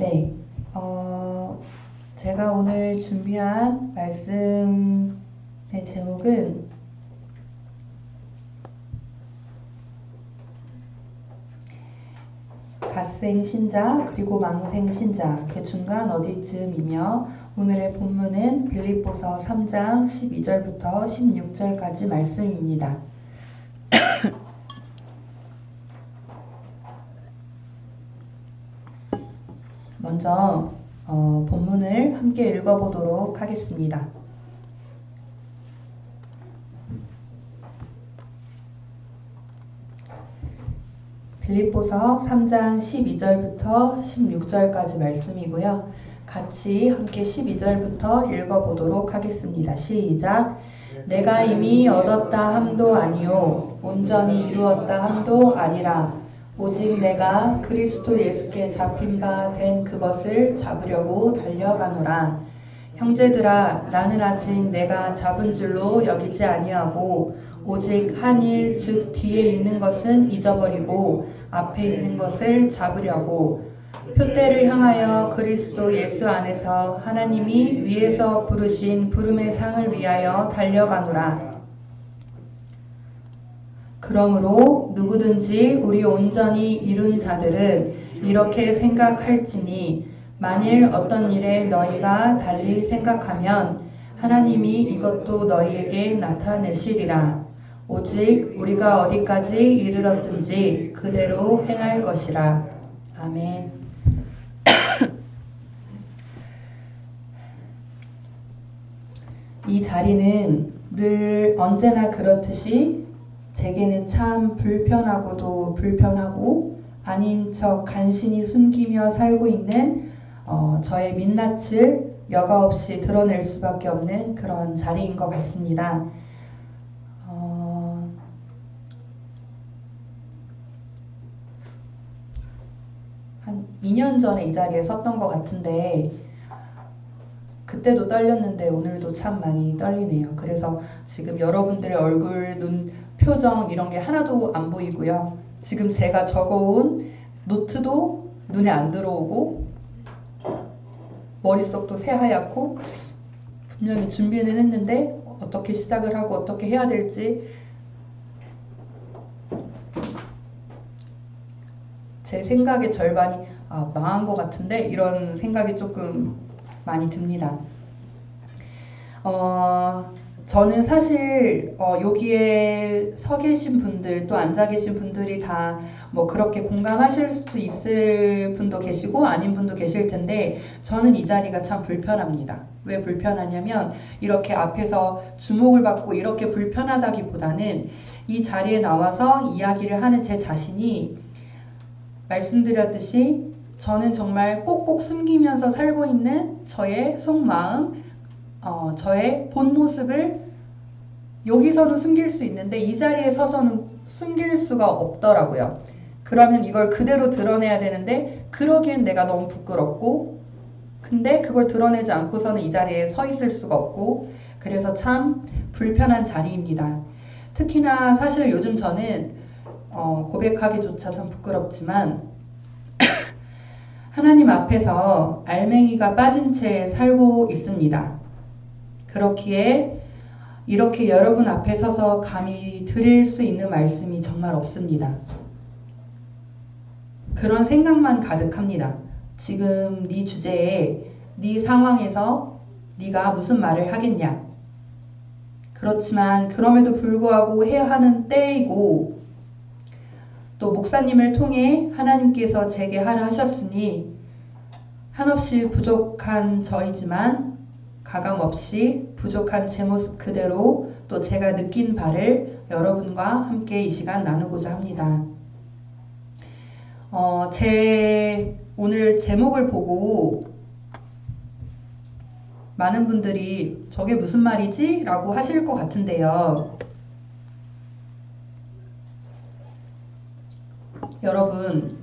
네, 제가 오늘 준비한 말씀의 제목은 갓생 신자 그리고 망생 신자 그 중간 어디쯤이며 오늘의 본문은 빌립보서 3장 12절부터 16절까지 말씀입니다. 먼저 본문을 함께 읽어보도록 하겠습니다. 빌립보서 3장 12절부터 16절까지 말씀이고요. 같이 함께 12절부터 읽어보도록 하겠습니다. 시작! 내가 이미 얻었다 함도 아니요 온전히 이루었다 함도 아니라 오직 내가 그리스도 예수께 잡힌 바 된 그것을 잡으려고 달려가노라. 형제들아, 나는 아직 내가 잡은 줄로 여기지 아니하고 오직 한 일, 즉 뒤에 있는 것은 잊어버리고 앞에 있는 것을 잡으려고 표대를 향하여 그리스도 예수 안에서 하나님이 위에서 부르신 부름의 상을 위하여 달려가노라. 그러므로 누구든지 우리 온전히 이룬 자들은 이렇게 생각할지니 만일 어떤 일에 너희가 달리 생각하면 하나님이 이것도 너희에게 나타내시리라. 오직 우리가 어디까지 이르렀든지 그대로 행할 것이라. 아멘. 이 자리는 늘 언제나 그렇듯이 제게는 참 불편하고도 불편하고 아닌 척 간신히 숨기며 살고 있는 저의 민낯을 여과 없이 드러낼 수밖에 없는 그런 자리인 것 같습니다. 한 2년 전에 이 자리에 섰던 것 같은데 그때도 떨렸는데 오늘도 참 많이 떨리네요. 그래서 지금 여러분들의 얼굴, 눈, 표정 이런 게 하나도 안 보이고요. 지금 제가 적어온 노트도 눈에 안 들어오고 머릿속도 새하얗고 분명히 준비는 했는데 어떻게 시작을 하고 어떻게 해야 될지 제 생각의 절반이 망한 것 같은데 이런 생각이 조금 많이 듭니다. 저는 사실 여기에 서 계신 분들 또 앉아 계신 분들이 다 뭐 그렇게 공감하실 수도 있을 분도 계시고 아닌 분도 계실 텐데 저는 이 자리가 참 불편합니다. 왜 불편하냐면 이렇게 앞에서 주목을 받고 이렇게 불편하다기보다는 이 자리에 나와서 이야기를 하는 제 자신이 말씀드렸듯이 저는 정말 꼭꼭 숨기면서 살고 있는 저의 속마음, 저의 본 모습을 여기서는 숨길 수 있는데 이 자리에 서서는 숨길 수가 없더라고요. 그러면 이걸 그대로 드러내야 되는데 그러기엔 내가 너무 부끄럽고 근데 그걸 드러내지 않고서는 이 자리에 서 있을 수가 없고 그래서 참 불편한 자리입니다. 특히나 사실 요즘 저는 고백하기조차 참 부끄럽지만 하나님 앞에서 알맹이가 빠진 채 살고 있습니다. 그렇기에 이렇게 여러분 앞에 서서 감히 드릴 수 있는 말씀이 정말 없습니다. 그런 생각만 가득합니다. 지금 네 주제에 네 상황에서 네가 무슨 말을 하겠냐. 그렇지만 그럼에도 불구하고 해야 하는 때이고 또 목사님을 통해 하나님께서 제게 하라 하셨으니 한없이 부족한 저이지만 가감없이 부족한 제 모습 그대로 또 제가 느낀 바를 여러분과 함께 이 시간 나누고자 합니다. 제 오늘 제목을 보고 많은 분들이 저게 무슨 말이지? 라고 하실 것 같은데요. 여러분,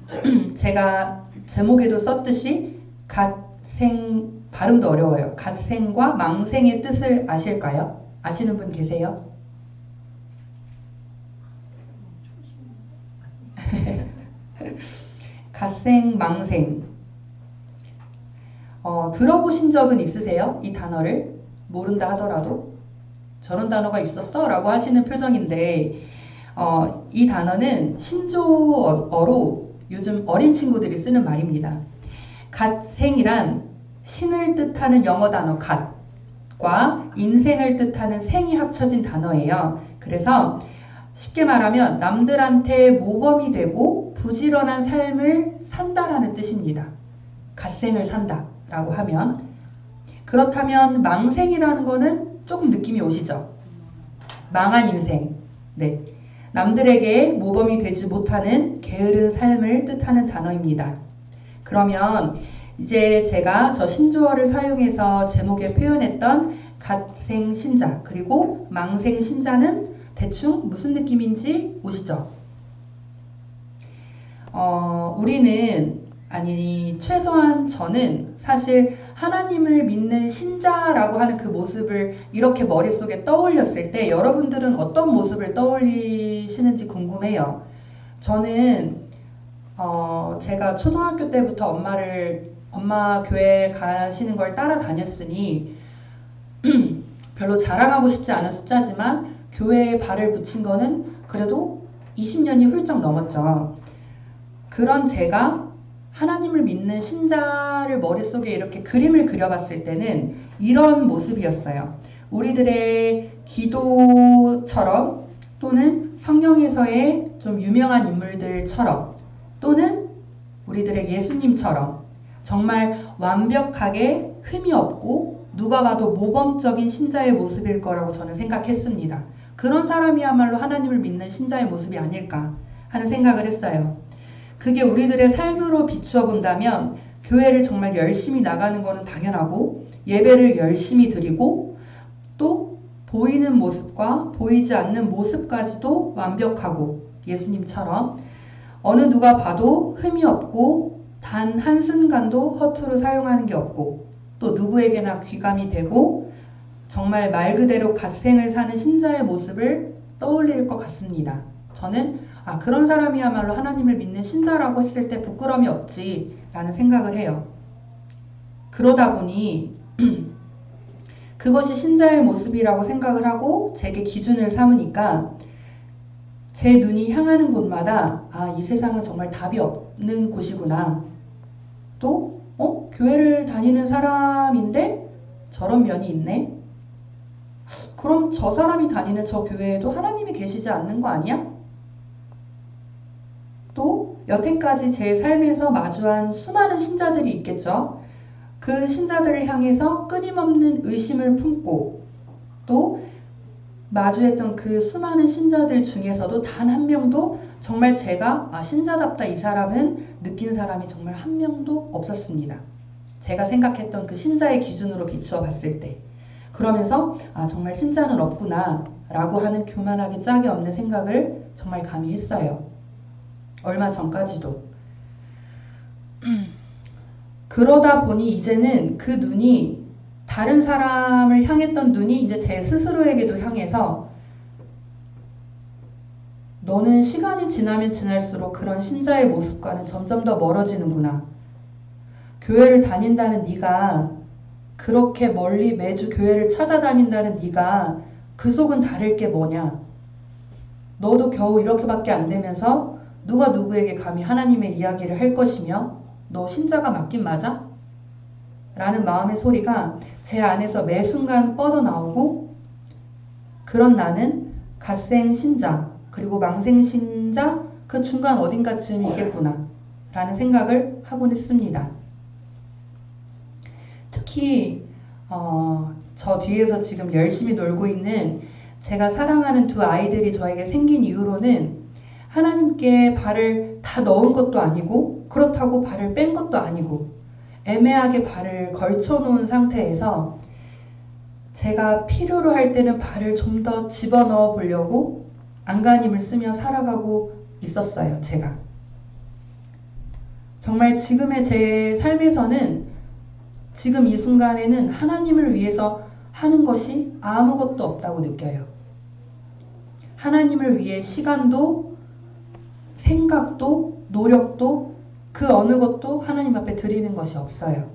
제가 제목에도 썼듯이 갓생, 발음도 어려워요. 갓생과 망생의 뜻을 아실까요? 아시는 분 계세요? 갓생, 망생. 들어보신 적은 있으세요? 이 단어를? 모른다 하더라도 저런 단어가 있었어? 라고 하시는 표정인데 이 단어는 신조어로 요즘 어린 친구들이 쓰는 말입니다. 갓생이란 신을 뜻하는 영어 단어 갓과 인생을 뜻하는 생이 합쳐진 단어예요. 그래서 쉽게 말하면 남들한테 모범이 되고 부지런한 삶을 산다라는 뜻입니다. 갓생을 산다 라고 하면, 그렇다면 망생이라는 거는 조금 느낌이 오시죠? 망한 인생. 네. 남들에게 모범이 되지 못하는 게으른 삶을 뜻하는 단어입니다. 그러면 이제 제가 저 신조어를 사용해서 제목에 표현했던 갓생신자 그리고 망생신자는 대충 무슨 느낌인지 오시죠? 최소한 저는 사실 하나님을 믿는 신자라고 하는 그 모습을 이렇게 머릿속에 떠올렸을 때 여러분들은 어떤 모습을 떠올리시는지 궁금해요. 저는 제가 초등학교 때부터 엄마 교회 가시는 걸 따라다녔으니 별로 자랑하고 싶지 않은 숫자지만 교회에 발을 붙인 거는 그래도 20년이 훌쩍 넘었죠. 그런 제가 하나님을 믿는 신자를 머릿속에 이렇게 그림을 그려봤을 때는 이런 모습이었어요. 우리들의 기도처럼 또는 성경에서의 좀 유명한 인물들처럼 또는 우리들의 예수님처럼 정말 완벽하게 흠이 없고 누가 봐도 모범적인 신자의 모습일 거라고 저는 생각했습니다. 그런 사람이야말로 하나님을 믿는 신자의 모습이 아닐까 하는 생각을 했어요. 그게 우리들의 삶으로 비추어 본다면 교회를 정말 열심히 나가는 것은 당연하고 예배를 열심히 드리고 또 보이는 모습과 보이지 않는 모습까지도 완벽하고 예수님처럼 어느 누가 봐도 흠이 없고 단 한순간도 허투루 사용하는 게 없고 또 누구에게나 귀감이 되고 정말 말 그대로 갓생을 사는 신자의 모습을 떠올릴 것 같습니다. 저는 그런 사람이야말로 하나님을 믿는 신자라고 했을 때 부끄러움이 없지라는 생각을 해요. 그러다 보니 그것이 신자의 모습이라고 생각을 하고 제게 기준을 삼으니까 제 눈이 향하는 곳마다 이 세상은 정말 답이 없는 곳이구나. 또 교회를 다니는 사람인데 저런 면이 있네. 그럼 저 사람이 다니는 저 교회에도 하나님이 계시지 않는 거 아니야? 또 여태까지 제 삶에서 마주한 수많은 신자들이 있겠죠. 그 신자들을 향해서 끊임없는 의심을 품고 또 마주했던 그 수많은 신자들 중에서도 단 한 명도 정말 제가 신자답다 이 사람은 느낀 사람이 정말 한 명도 없었습니다. 제가 생각했던 그 신자의 기준으로 비추어 봤을 때. 그러면서 정말 신자는 없구나 라고 하는 교만하게 짝이 없는 생각을 정말 감히 했어요. 얼마 전까지도. 그러다 보니 이제는 그 눈이 다른 사람을 향했던 눈이 이제 제 스스로에게도 향해서 너는 시간이 지나면 지날수록 그런 신자의 모습과는 점점 더 멀어지는구나. 교회를 다닌다는 네가 그렇게 멀리 매주 교회를 찾아다닌다는 네가 그 속은 다를 게 뭐냐. 너도 겨우 이렇게밖에 안 되면서 누가 누구에게 감히 하나님의 이야기를 할 것이며 너 신자가 맞긴 맞아? 라는 마음의 소리가 제 안에서 매 순간 뻗어나오고 그런 나는 갓생 신자 그리고 망생 신자 그 중간 어딘가쯤이겠구나 라는 생각을 하곤 했습니다. 특히 저 뒤에서 지금 열심히 놀고 있는 제가 사랑하는 두 아이들이 저에게 생긴 이후로는 하나님께 발을 다 넣은 것도 아니고 그렇다고 발을 뺀 것도 아니고 애매하게 발을 걸쳐 놓은 상태에서 제가 필요로 할 때는 발을 좀 더 집어넣어 보려고 안간힘을 쓰며 살아가고 있었어요. 제가 정말 지금의 제 삶에서는 지금 이 순간에는 하나님을 위해서 하는 것이 아무것도 없다고 느껴요. 하나님을 위해 시간도 생각도 노력도 그 어느 것도 하나님 앞에 드리는 것이 없어요.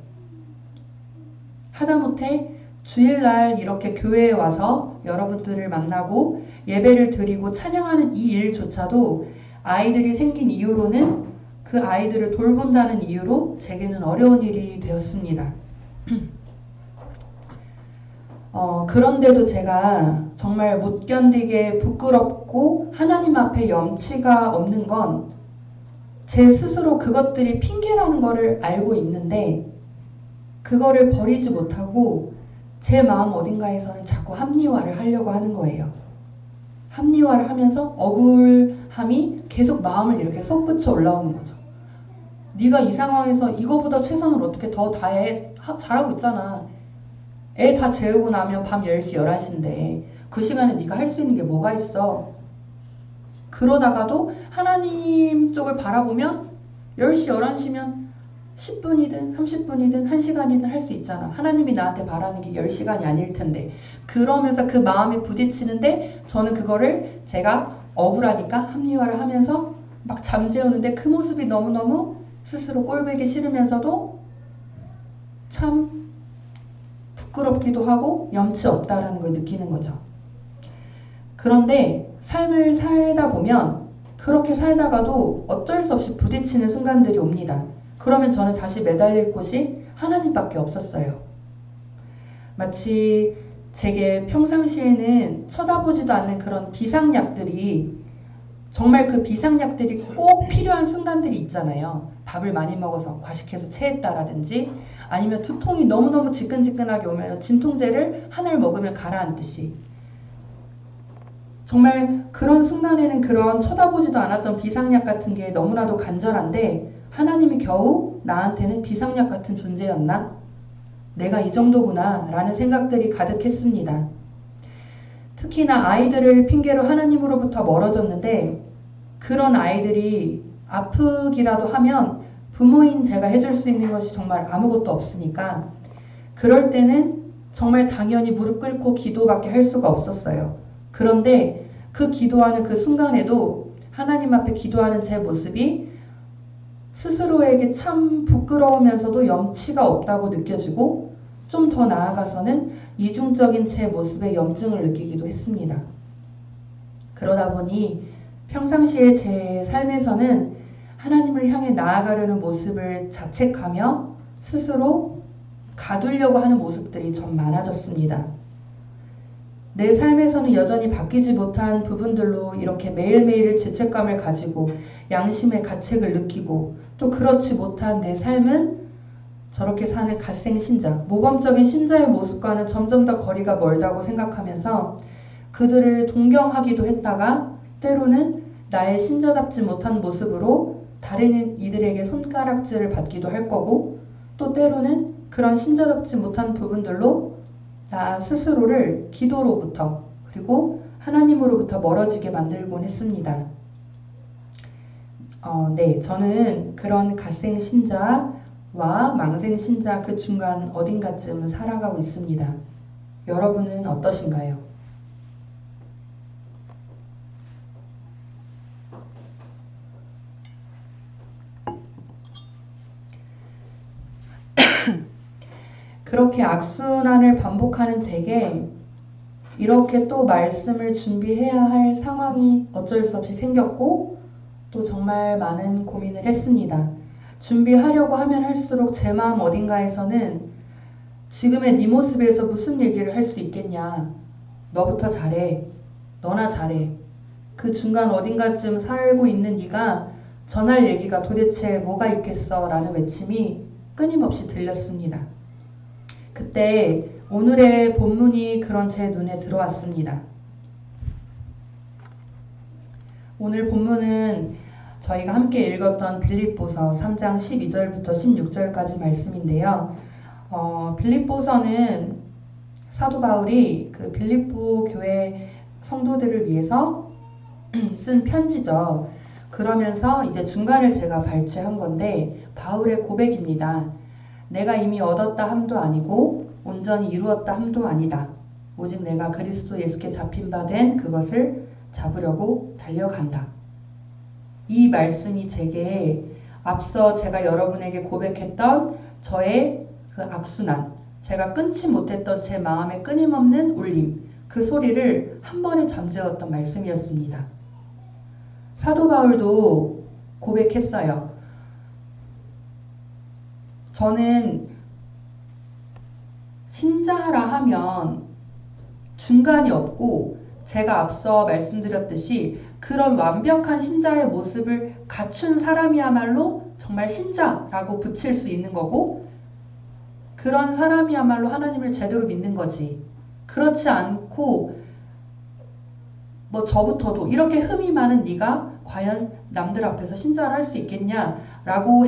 하다못해 주일날 이렇게 교회에 와서 여러분들을 만나고 예배를 드리고 찬양하는 이 일조차도 아이들이 생긴 이유로는 그 아이들을 돌본다는 이유로 제게는 어려운 일이 되었습니다. 그런데도 제가 정말 못 견디게 부끄럽고 하나님 앞에 염치가 없는 건 제 스스로 그것들이 핑계라는 거를 알고 있는데 그거를 버리지 못하고 제 마음 어딘가에서는 자꾸 합리화를 하려고 하는 거예요. 합리화를 하면서 억울함이 계속 마음을 이렇게 솟구쳐 올라오는 거죠. 네가 이 상황에서 이거보다 최선을 어떻게 더 다해? 잘하고 있잖아. 애 다 재우고 나면 밤 10시, 11시인데 그 시간에 네가 할 수 있는 게 뭐가 있어? 그러다가도 하나님 쪽을 바라보면 10시, 11시면 10분이든 30분이든 1시간이든 할 수 있잖아. 하나님이 나한테 바라는 게 10시간이 아닐 텐데. 그러면서 그 마음이 부딪히는데 저는 그거를 제가 억울하니까 합리화를 하면서 막 잠재우는데 그 모습이 너무너무 스스로 꼴보기 싫으면서도 참 부끄럽기도 하고 염치 없다라는 걸 느끼는 거죠. 그런데 삶을 살다 보면 그렇게 살다가도 어쩔 수 없이 부딪히는 순간들이 옵니다. 그러면 저는 다시 매달릴 곳이 하나님밖에 없었어요. 마치 제게 평상시에는 쳐다보지도 않는 그런 비상약들이 정말 그 비상약들이 꼭 필요한 순간들이 있잖아요. 밥을 많이 먹어서 과식해서 체했다라든지 아니면 두통이 너무너무 지끈지끈하게 오면 진통제를 하나를 먹으면 가라앉듯이 정말 그런 순간에는 그런 쳐다보지도 않았던 비상약 같은 게 너무나도 간절한데 하나님이 겨우 나한테는 비상약 같은 존재였나? 내가 이 정도구나 라는 생각들이 가득했습니다. 특히나 아이들을 핑계로 하나님으로부터 멀어졌는데 그런 아이들이 아프기라도 하면 부모인 제가 해줄 수 있는 것이 정말 아무것도 없으니까 그럴 때는 정말 당연히 무릎 꿇고 기도밖에 할 수가 없었어요. 그런데 그 기도하는 그 순간에도 하나님 앞에 기도하는 제 모습이 스스로에게 참 부끄러우면서도 염치가 없다고 느껴지고 좀 더 나아가서는 이중적인 제 모습에 염증을 느끼기도 했습니다. 그러다 보니 평상시에 제 삶에서는 하나님을 향해 나아가려는 모습을 자책하며 스스로 가두려고 하는 모습들이 좀 많아졌습니다. 내 삶에서는 여전히 바뀌지 못한 부분들로 이렇게 매일매일 죄책감을 가지고 양심의 가책을 느끼고 또 그렇지 못한 내 삶은 저렇게 사는 갓생신자, 모범적인 신자의 모습과는 점점 더 거리가 멀다고 생각하면서 그들을 동경하기도 했다가 때로는 나의 신자답지 못한 모습으로 다른 이들에게 손가락질을 받기도 할 거고 또 때로는 그런 신자답지 못한 부분들로 나 스스로를 기도로부터 그리고 하나님으로부터 멀어지게 만들곤 했습니다. 네, 저는 그런 갓생신자와 망생신자 그 중간 어딘가쯤 살아가고 있습니다. 여러분은 어떠신가요? 그렇게 악순환을 반복하는 제게 이렇게 또 말씀을 준비해야 할 상황이 어쩔 수 없이 생겼고 또 정말 많은 고민을 했습니다. 준비하려고 하면 할수록 제 마음 어딘가에서는 지금의 네 모습에서 무슨 얘기를 할 수 있겠냐. 너부터 잘해. 너나 잘해. 그 중간 어딘가쯤 살고 있는 네가 전할 얘기가 도대체 뭐가 있겠어 라는 외침이 끊임없이 들렸습니다. 그때 오늘의 본문이 그런 제 눈에 들어왔습니다. 오늘 본문은 저희가 함께 읽었던 빌립보서 3장 12절부터 16절까지 말씀인데요. 빌립보서는 사도 바울이 그 빌립보 교회 성도들을 위해서 쓴 편지죠. 그러면서 이제 중간을 제가 발췌한 건데 바울의 고백입니다. 내가 이미 얻었다 함도 아니고 온전히 이루었다 함도 아니다. 오직 내가 그리스도 예수께 잡힌 바 된 그것을 잡으려고 달려간다. 이 말씀이 제게 앞서 제가 여러분에게 고백했던 저의 그 악순환, 제가 끊지 못했던 제 마음의 끊임없는 울림, 그 소리를 한 번에 잠재웠던 말씀이었습니다. 사도 바울도 고백했어요. 저는 신자라 하면 중간이 없고 제가 앞서 말씀드렸듯이 그런 완벽한 신자의 모습을 갖춘 사람이야말로 정말 신자라고 붙일 수 있는 거고, 그런 사람이야말로 하나님을 제대로 믿는 거지. 그렇지 않고 뭐 저부터도 이렇게 흠이 많은 네가 과연 남들 앞에서 신자를 할 수 있겠냐라고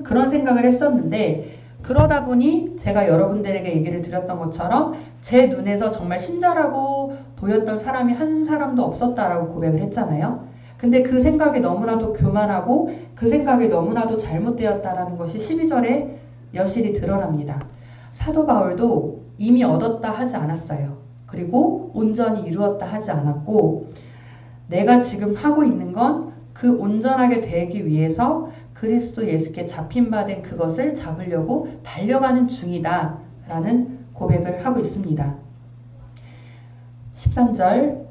그런 생각을 했었는데, 그러다 보니 제가 여러분들에게 얘기를 드렸던 것처럼 제 눈에서 정말 신자라고 보였던 사람이 한 사람도 없었다라고 고백을 했잖아요. 근데 그 생각이 너무나도 교만하고 그 생각이 너무나도 잘못되었다라는 것이 12절에 여실히 드러납니다. 사도 바울도 이미 얻었다 하지 않았어요. 그리고 온전히 이루었다 하지 않았고, 내가 지금 하고 있는 건 그 온전하게 되기 위해서 그리스도 예수께 잡힌 바 된 그것을 잡으려고 달려가는 중이다 라는 고백을 하고 있습니다. 13절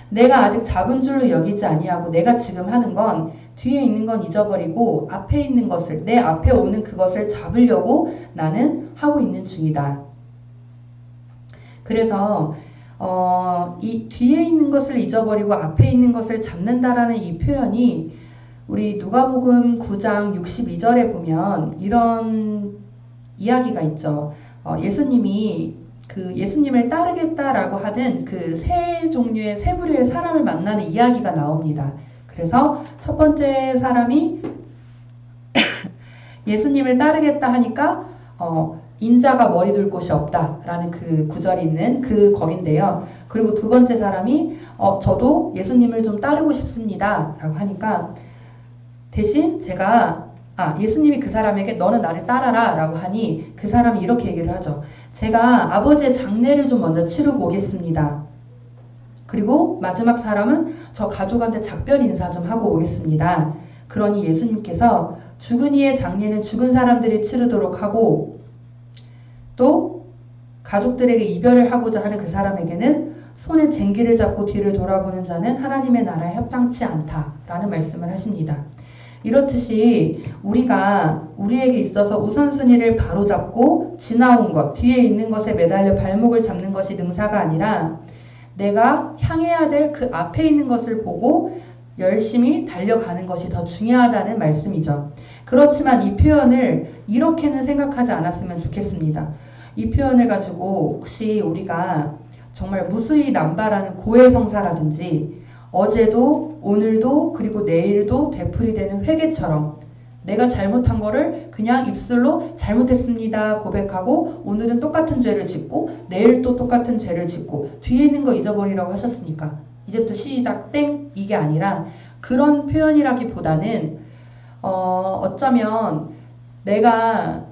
내가 아직 잡은 줄로 여기지 아니하고 내가 지금 하는 건 뒤에 있는 건 잊어버리고 앞에 있는 것을, 내 앞에 오는 그것을 잡으려고 나는 하고 있는 중이다. 그래서 이 뒤에 있는 것을 잊어버리고 앞에 있는 것을 잡는다라는 이 표현이 우리 누가복음 9장 62절에 보면 이런 이야기가 있죠. 예수님을 따르겠다라고 하는 그 세 부류의 사람을 만나는 이야기가 나옵니다. 그래서 첫 번째 사람이 예수님을 따르겠다 하니까 인자가 머리 둘 곳이 없다라는 그 구절이 있는 거긴데요. 그리고 두 번째 사람이 저도 예수님을 좀 따르고 싶습니다 라고 하니까, 대신 예수님이 그 사람에게 너는 나를 따라라 라고 하니 그 사람이 이렇게 얘기를 하죠. 제가 아버지의 장례를 좀 먼저 치르고 오겠습니다. 그리고 마지막 사람은 저 가족한테 작별 인사 좀 하고 오겠습니다. 그러니 예수님께서 죽은 이의 장례는 죽은 사람들이 치르도록 하고, 또 가족들에게 이별을 하고자 하는 그 사람에게는 손에 쟁기를 잡고 뒤를 돌아보는 자는 하나님의 나라에 합당치 않다라는 말씀을 하십니다. 이렇듯이 우리가 우리에게 있어서 우선순위를 바로잡고 지나온 것, 뒤에 있는 것에 매달려 발목을 잡는 것이 능사가 아니라 내가 향해야 될 그 앞에 있는 것을 보고 열심히 달려가는 것이 더 중요하다는 말씀이죠. 그렇지만 이 표현을 이렇게는 생각하지 않았으면 좋겠습니다. 이 표현을 가지고 혹시 우리가 정말 무수히 남발하는 고해성사라든지 어제도 오늘도 그리고 내일도 되풀이되는 회개처럼 내가 잘못한 거를 그냥 입술로 잘못했습니다 고백하고 오늘은 똑같은 죄를 짓고 내일 또 똑같은 죄를 짓고 뒤에 있는 거 잊어버리라고 하셨으니까 이제부터 시작 땡 이게 아니라, 그런 표현이라기보다는 어쩌면 내가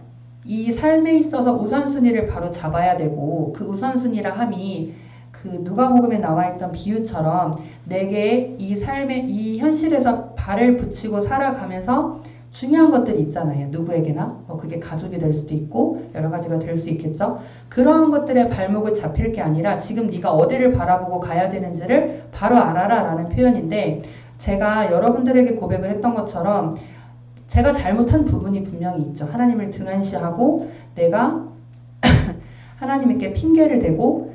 이 삶에 있어서 우선순위를 바로 잡아야 되고, 그 우선순위라 함이 그 누가복음에 나와 있던 비유처럼 내게 이 삶의 이 현실에서 발을 붙이고 살아가면서 중요한 것들이 있잖아요. 누구에게나 그게 가족이 될 수도 있고 여러 가지가 될 수 있겠죠. 그런 것들에 발목을 잡힐 게 아니라 지금 네가 어디를 바라보고 가야 되는지를 바로 알아라 라는 표현인데, 제가 여러분들에게 고백을 했던 것처럼 제가 잘못한 부분이 분명히 있죠. 하나님을 등한시하고 내가 하나님께 핑계를 대고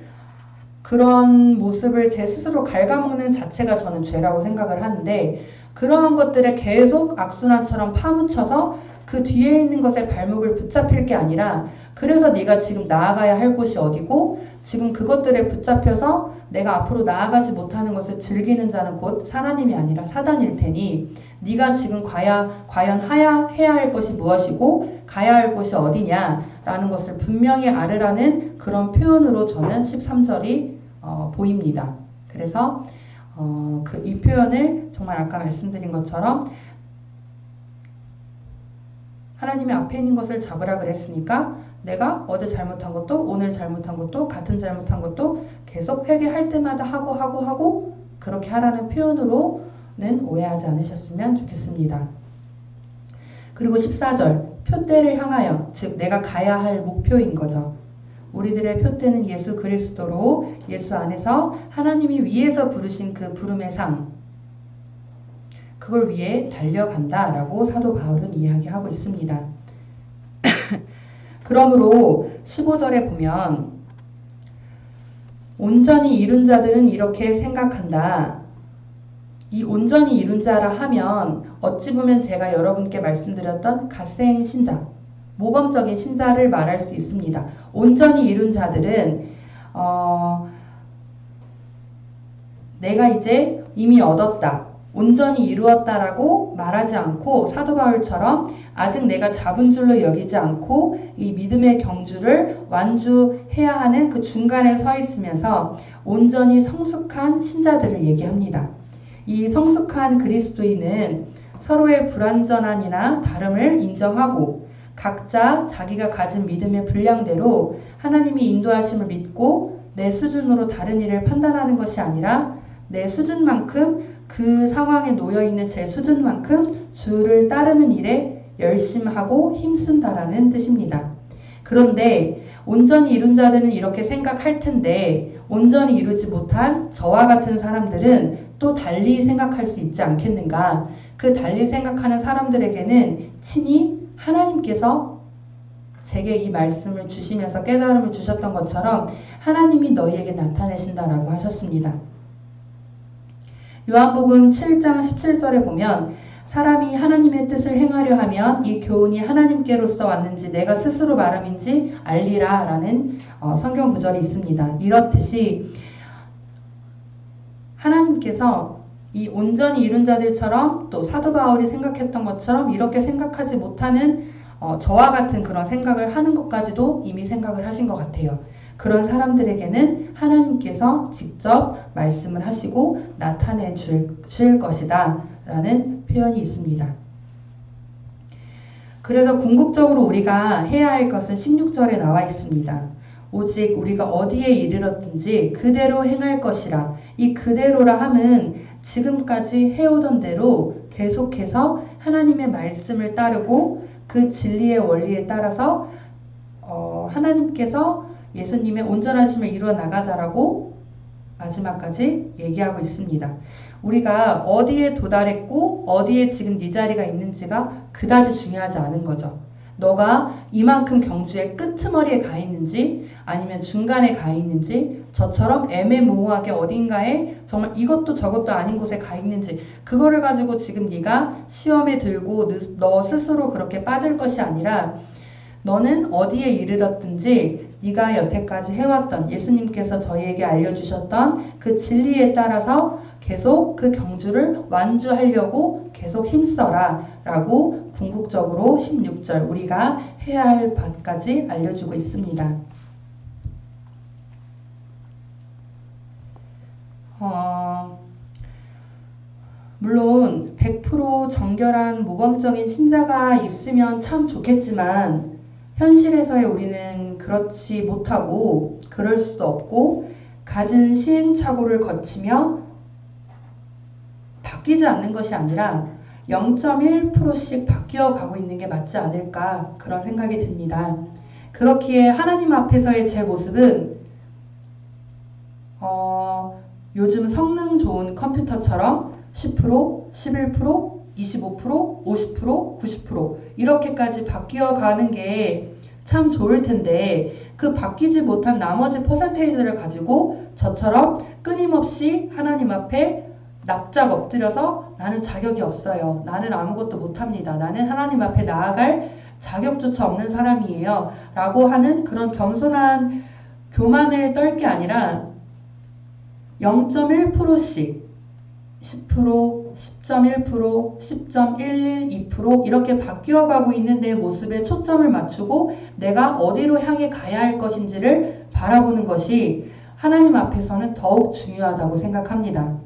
그런 모습을 제 스스로 갉아먹는 자체가 저는 죄라고 생각을 하는데, 그러한 것들에 계속 악순환처럼 파묻혀서 그 뒤에 있는 것에 발목을 붙잡힐 게 아니라, 그래서 네가 지금 나아가야 할 곳이 어디고 지금 그것들에 붙잡혀서 내가 앞으로 나아가지 못하는 것을 즐기는 자는 곧 하나님이 아니라 사단일 테니 네가 지금 과연 해야 할 것이 무엇이고 가야 할 곳이 어디냐라는 것을 분명히 알으라는 그런 표현으로 저는 13절이 보입니다. 그래서 이 표현을 정말 아까 말씀드린 것처럼 하나님의 앞에 있는 것을 잡으라 그랬으니까 내가 어제 잘못한 것도 오늘 잘못한 것도 같은 잘못한 것도 계속 회개할 때마다 하고 그렇게 하라는 표현으로는 오해하지 않으셨으면 좋겠습니다. 그리고 14절, 표대를 향하여, 즉 내가 가야 할 목표인 거죠. 우리들의 표대는 예수 그리스도로 예수 안에서 하나님이 위에서 부르신 그 부름의 상, 그걸 위해 달려간다라고 사도 바울은 이야기하고 있습니다. 그러므로 15절에 보면 온전히 이룬 자들은 이렇게 생각한다. 이 온전히 이룬 자라 하면 어찌 보면 제가 여러분께 말씀드렸던 갓생 신자, 모범적인 신자를 말할 수 있습니다. 온전히 이룬 자들은 내가 이제 이미 얻었다, 온전히 이루었다라고 말하지 않고 사도 바울처럼 아직 내가 잡은 줄로 여기지 않고 이 믿음의 경주를 완주해야 하는 그 중간에 서 있으면서 온전히 성숙한 신자들을 얘기합니다. 이 성숙한 그리스도인은 서로의 불완전함이나 다름을 인정하고 각자 자기가 가진 믿음의 분량대로 하나님이 인도하심을 믿고 내 수준으로 다른 일을 판단하는 것이 아니라 내 수준만큼, 그 상황에 놓여있는 제 수준만큼 주를 따르는 일에 열심하고 힘쓴다라는 뜻입니다. 그런데 온전히 이룬 자들은 이렇게 생각할 텐데 온전히 이루지 못한 저와 같은 사람들은 또 달리 생각할 수 있지 않겠는가? 그 달리 생각하는 사람들에게는 친히 하나님께서 제게 이 말씀을 주시면서 깨달음을 주셨던 것처럼 하나님이 너희에게 나타내신다라고 하셨습니다. 요한복음 7장 17절에 보면 사람이 하나님의 뜻을 행하려 하면 이 교훈이 하나님께로서 왔는지 내가 스스로 말함인지 알리라 라는 성경 구절이 있습니다. 이렇듯이 하나님께서 이 온전히 이룬 자들처럼 또 사도 바울이 생각했던 것처럼 이렇게 생각하지 못하는 저와 같은 그런 생각을 하는 것까지도 이미 생각을 하신 것 같아요. 그런 사람들에게는 하나님께서 직접 말씀을 하시고 나타내 주실 것이다 라는 표현이 있습니다. 그래서 궁극적으로 우리가 해야 할 것은 16절에 나와 있습니다. 오직 우리가 어디에 이르렀든지 그대로 행할 것이라. 이 그대로라 함은 지금까지 해오던 대로 계속해서 하나님의 말씀을 따르고 그 진리의 원리에 따라서 하나님께서 예수님의 온전하심을 이루어 나가자라고 마지막까지 얘기하고 있습니다. 우리가 어디에 도달했고 어디에 지금 네 자리가 있는지가 그다지 중요하지 않은 거죠. 너가 이만큼 경주의 끄트머리에 가 있는지 아니면 중간에 가 있는지 저처럼 애매모호하게 어딘가에 정말 이것도 저것도 아닌 곳에 가 있는지 그거를 가지고 지금 네가 시험에 들고 너 스스로 그렇게 빠질 것이 아니라 너는 어디에 이르렀든지 네가 여태까지 해왔던 예수님께서 저희에게 알려주셨던 그 진리에 따라서 계속 그 경주를 완주하려고 계속 힘써라 라고 궁극적으로 16절 우리가 해야 할 바까지 알려주고 있습니다. 물론 100% 정결한 모범적인 신자가 있으면 참 좋겠지만 현실에서의 우리는 그렇지 못하고 그럴 수도 없고 갖은 시행착오를 거치며 바뀌지 않는 것이 아니라 0.1%씩 바뀌어 가고 있는 게 맞지 않을까 그런 생각이 듭니다. 그렇기에 하나님 앞에서의 제 모습은 요즘 성능 좋은 컴퓨터처럼 10%, 11%, 25%, 50%, 90% 이렇게까지 바뀌어 가는 게 참 좋을 텐데 그 바뀌지 못한 나머지 퍼센테이지를 가지고 저처럼 끊임없이 하나님 앞에 납작 엎드려서 나는 자격이 없어요. 나는 아무것도 못합니다. 나는 하나님 앞에 나아갈 자격조차 없는 사람이에요. 라고 하는 그런 겸손한 교만을 떨 게 아니라 0.1%씩 10%, 10.1%, 10.112% 이렇게 바뀌어가고 있는 내 모습에 초점을 맞추고 내가 어디로 향해 가야 할 것인지를 바라보는 것이 하나님 앞에서는 더욱 중요하다고 생각합니다.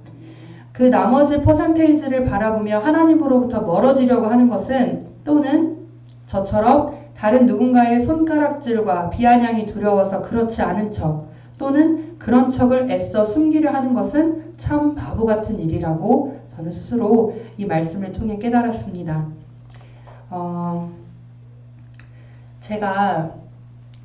그 나머지 퍼센테이지를 바라보며 하나님으로부터 멀어지려고 하는 것은 또는 저처럼 다른 누군가의 손가락질과 비아냥이 두려워서 그렇지 않은 척 또는 그런 척을 애써 숨기려 하는 것은 참 바보 같은 일이라고 저는 스스로 이 말씀을 통해 깨달았습니다. 제가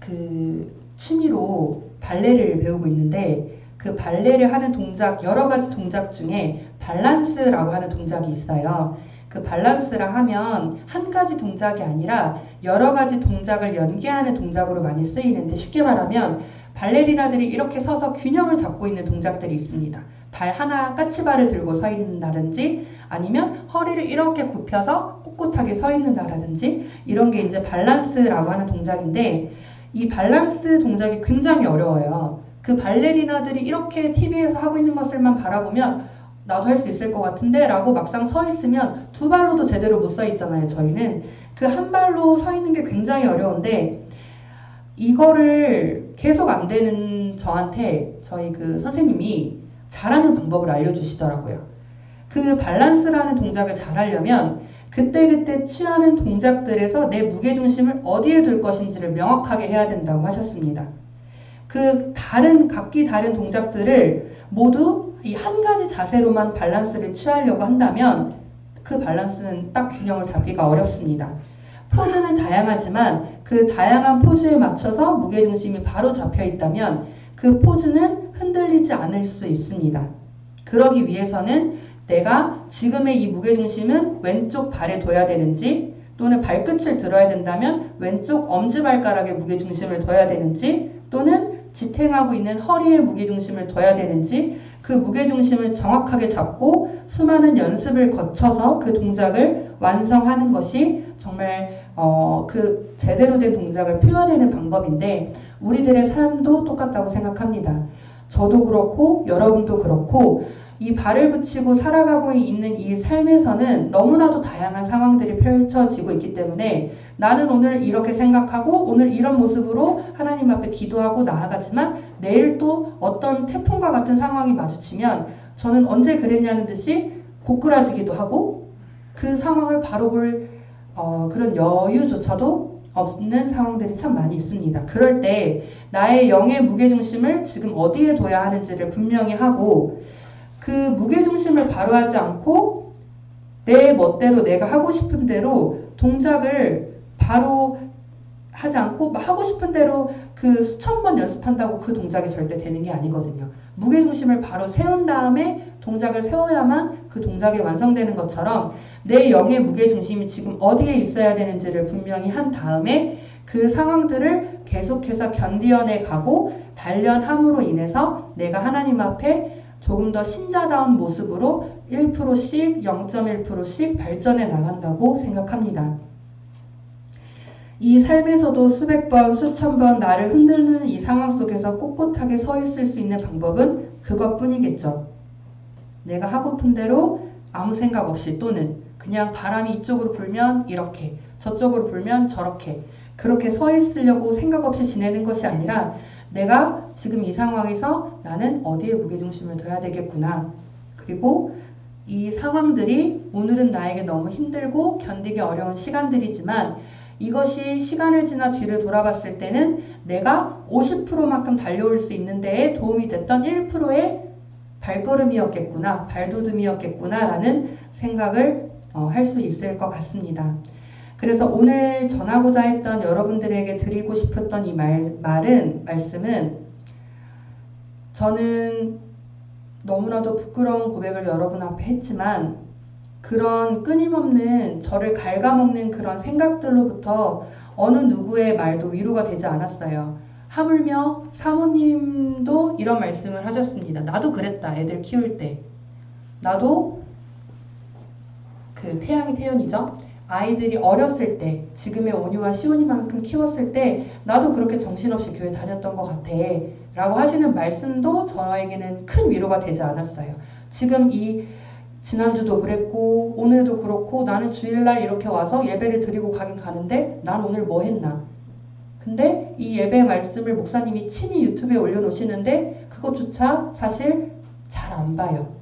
그 취미로 발레를 배우고 있는데 그 발레를 하는 동작, 여러 가지 동작 중에 밸런스라고 하는 동작이 있어요. 그 밸런스라 하면 한 가지 동작이 아니라 여러 가지 동작을 연계하는 동작으로 많이 쓰이는데 쉽게 말하면 발레리나들이 이렇게 서서 균형을 잡고 있는 동작들이 있습니다. 발 하나 까치발을 들고 서 있는다든지 아니면 허리를 이렇게 굽혀서 꼿꼿하게 서 있는다든지 이런 게 이제 밸런스라고 하는 동작인데 이 밸런스 동작이 굉장히 어려워요. 그 발레리나들이 이렇게 TV에서 하고 있는 것을만 바라보면 나도 할 수 있을 것 같은데 라고 막상 서 있으면 두 발로도 제대로 못 서 있잖아요. 저희는 그 한 발로 서 있는 게 굉장히 어려운데 이거를 계속 안 되는 저한테 저희 그 선생님이 잘하는 방법을 알려주시더라고요. 그 밸런스라는 동작을 잘 하려면 그때그때 취하는 동작들에서 내 무게중심을 어디에 둘 것인지를 명확하게 해야 된다고 하셨습니다. 그 각기 다른 동작들을 모두 이 한 가지 자세로만 밸런스를 취하려고 한다면 그 밸런스는 딱 균형을 잡기가 어렵습니다. 포즈는 다양하지만 그 다양한 포즈에 맞춰서 무게중심이 바로 잡혀 있다면 그 포즈는 흔들리지 않을 수 있습니다. 그러기 위해서는 내가 지금의 이 무게중심은 왼쪽 발에 둬야 되는지 또는 발끝을 들어야 된다면 왼쪽 엄지발가락에 무게중심을 둬야 되는지 또는 지탱하고 있는 허리에 무게중심을 둬야 되는지 그 무게중심을 정확하게 잡고 수많은 연습을 거쳐서 그 동작을 완성하는 것이 정말 그 제대로 된 동작을 표현하는 방법인데 우리들의 삶도 똑같다고 생각합니다. 저도 그렇고 여러분도 그렇고 이 발을 붙이고 살아가고 있는 이 삶에서는 너무나도 다양한 상황들이 펼쳐지고 있기 때문에 나는 오늘 이렇게 생각하고 오늘 이런 모습으로 하나님 앞에 기도하고 나아가지만 내일 또 어떤 태풍과 같은 상황이 마주치면 저는 언제 그랬냐는 듯이 고꾸라지기도 하고 그 상황을 바로 볼 그런 여유조차도 없는 상황들이 참 많이 있습니다. 그럴 때 나의 영의 무게중심을 지금 어디에 둬야 하는지를 분명히 하고 그 무게중심을 바로 하지 않고 내 멋대로 내가 하고 싶은 대로 동작을 바로 하지 않고 하고 싶은 대로 그 수천 번 연습한다고 그 동작이 절대 되는 게 아니거든요. 무게중심을 바로 세운 다음에 동작을 세워야만 그 동작이 완성되는 것처럼 내 영의 무게중심이 지금 어디에 있어야 되는지를 분명히 한 다음에 그 상황들을 계속해서 견디어내 가고 단련함으로 인해서 내가 하나님 앞에 조금 더 신자다운 모습으로 1%씩 0.1%씩 발전해 나간다고 생각합니다. 이 삶에서도 수백 번, 수천 번 나를 흔드는 이 상황 속에서 꼿꼿하게 서 있을 수 있는 방법은 그것뿐이겠죠. 내가 하고픈 대로 아무 생각 없이 또는 그냥 바람이 이쪽으로 불면 이렇게 저쪽으로 불면 저렇게 그렇게 서 있으려고 생각 없이 지내는 것이 아니라 내가 지금 이 상황에서 나는 어디에 무게중심을 둬야 되겠구나. 그리고 이 상황들이 오늘은 나에게 너무 힘들고 견디기 어려운 시간들이지만 이것이 시간을 지나 뒤를 돌아봤을 때는 내가 50%만큼 달려올 수 있는 데에 도움이 됐던 1%의 발걸음이었겠구나, 발돋움이었겠구나 라는 생각을 할 수 있을 것 같습니다. 그래서 오늘 전하고자 했던 여러분들에게 드리고 싶었던 이 말씀은 저는 너무나도 부끄러운 고백을 여러분 앞에 했지만 그런 끊임없는 저를 갉아먹는 그런 생각들로부터 어느 누구의 말도 위로가 되지 않았어요. 하물며 사모님도 이런 말씀을 하셨습니다. 나도 그랬다. 애들 키울 때. 나도 그 태연이죠. 아이들이 어렸을 때 지금의 온유와 시온이만큼 키웠을 때 나도 그렇게 정신없이 교회 다녔던 것 같아 라고 하시는 말씀도 저에게는 큰 위로가 되지 않았어요. 지금 지난주도 그랬고 오늘도 그렇고 나는 주일날 이렇게 와서 예배를 드리고 가긴 가는데 난 오늘 뭐 했나. 근데 이 예배 말씀을 목사님이 친히 유튜브에 올려놓으시는데 그것조차 사실 잘 안 봐요.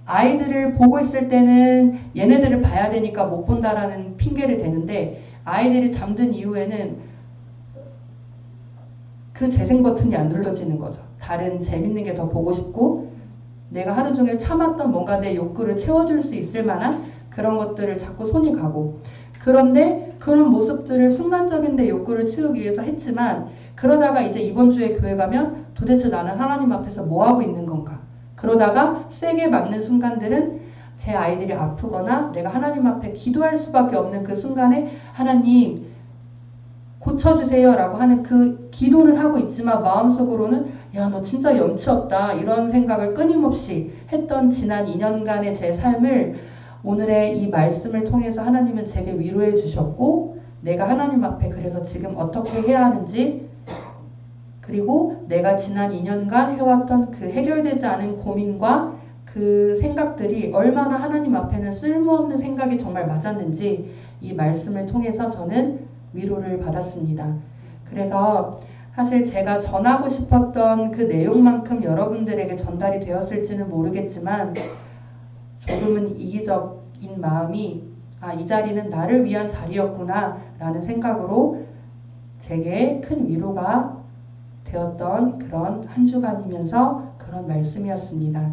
아이들을 보고 있을 때는 얘네들을 봐야 되니까 못 본다라는 핑계를 대는데 아이들이 잠든 이후에는 그 재생 버튼이 안 눌러지는 거죠. 다른 재밌는 게 더 보고 싶고 내가 하루 종일 참았던 뭔가 내 욕구를 채워줄 수 있을 만한 그런 것들을 자꾸 손이 가고, 그런데 그런 모습들을 순간적인 내 욕구를 채우기 위해서 했지만, 그러다가 이제 이번 주에 교회 가면 도대체 나는 하나님 앞에서 뭐 하고 있는 건가? 그러다가 세게 맞는 순간들은 제 아이들이 아프거나 내가 하나님 앞에 기도할 수밖에 없는 그 순간에 하나님 고쳐주세요 라고 하는 그 기도는 하고 있지만 마음속으로는 야, 너 진짜 염치 없다 이런 생각을 끊임없이 했던 지난 2년간의 제 삶을 오늘의 이 말씀을 통해서 하나님은 제게 위로해 주셨고, 내가 하나님 앞에 그래서 지금 어떻게 해야 하는지, 그리고 내가 지난 2년간 해왔던 그 해결되지 않은 고민과 그 생각들이 얼마나 하나님 앞에는 쓸모없는 생각이 정말 맞았는지 이 말씀을 통해서 저는 위로를 받았습니다. 그래서 사실 제가 전하고 싶었던 그 내용만큼 여러분들에게 전달이 되었을지는 모르겠지만, 조금은 이기적인 마음이 이 자리는 나를 위한 자리였구나 라는 생각으로 제게 큰 위로가 되었던 그런 한 주간이면서 그런 말씀이었습니다.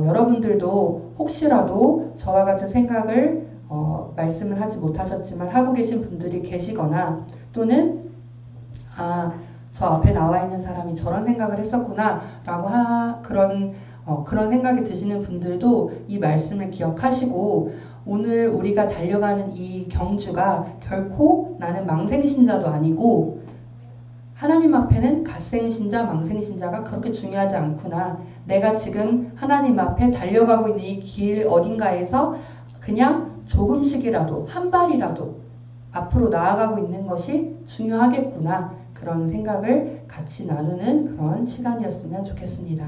여러분들도 혹시라도 저와 같은 생각을 말씀을 하지 못하셨지만 하고 계신 분들이 계시거나, 또는 저 앞에 나와 있는 사람이 저런 생각을 했었구나 라고 그런 생각이 드시는 분들도 이 말씀을 기억하시고, 오늘 우리가 달려가는 이 경주가 결코 나는 망생신자도 아니고 하나님 앞에는 갓생신자, 망생신자가 그렇게 중요하지 않구나. 내가 지금 하나님 앞에 달려가고 있는 이 길 어딘가에서 그냥 조금씩이라도, 한 발이라도 앞으로 나아가고 있는 것이 중요하겠구나. 그런 생각을 같이 나누는 그런 시간이었으면 좋겠습니다.